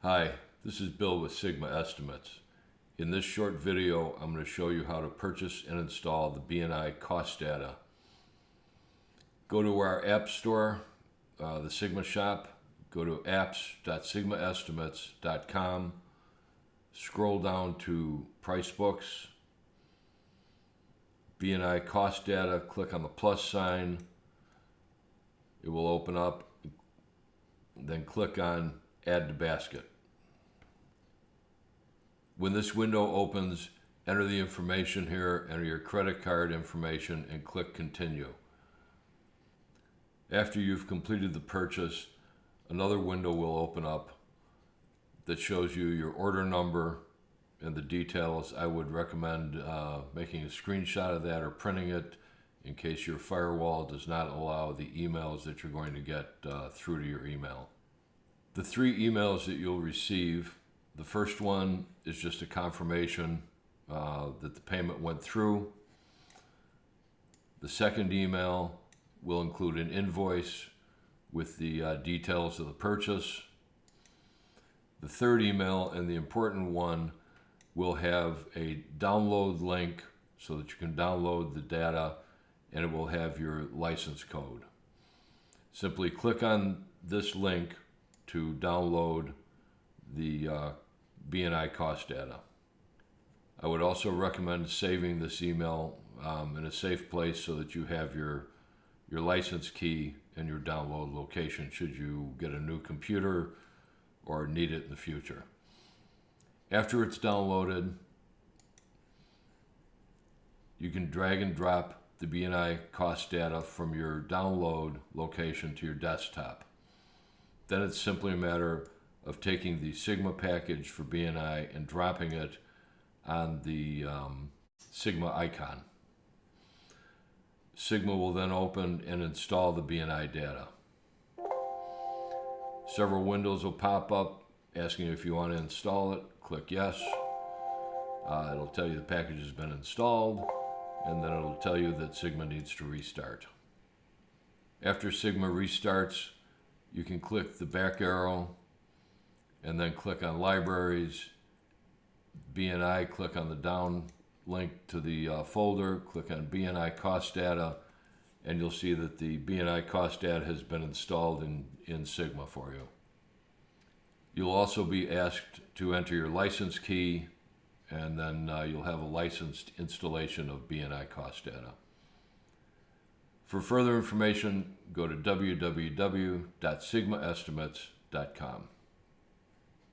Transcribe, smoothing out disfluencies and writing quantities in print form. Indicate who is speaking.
Speaker 1: Hi, this is Bill with Sigma Estimates. In this short video, I'm going to show you how to purchase and install the B&I cost data. Go to our app store, the Sigma shop, go to apps.sigmaestimates.com, scroll down to price books, B&I cost data, click on the plus sign, it will open up, then click on add to basket. When this window opens, enter the information here, enter your credit card information, and click continue. After you've completed the purchase, another window will open up that shows you your order number and the details. I would recommend making a screenshot of that or printing it in case your firewall does not allow the emails that you're going to get through to your email. The three emails that you'll receive, the first one is just a confirmation that the payment went through. The second email will include an invoice with the details of the purchase. The third email, and the important one, will have a download link so that you can download the data, and it will have your license code. Simply click on this link to download the B&I cost data. I would also recommend saving this email in a safe place so that you have your license key and your download location should you get a new computer or need it in the future. After it's downloaded, you can drag and drop the B&I cost data from your download location to your desktop. Then it's simply a matter of taking the Sigma package for B&I and dropping it on the Sigma icon. Sigma will then open and install the B&I data. Several windows will pop up asking if you want to install it. Click yes. It'll tell you the package has been installed, and then it'll tell you that Sigma needs to restart. After Sigma restarts, you can click the back arrow and then click on libraries, B&I, click on the down link to the folder, click on B&I cost data, and you'll see that the B&I cost data has been installed in Sigma for you. You'll also be asked to enter your license key, and then you'll have a licensed installation of B&I cost data. For further information, go to www.sigmaestimates.com.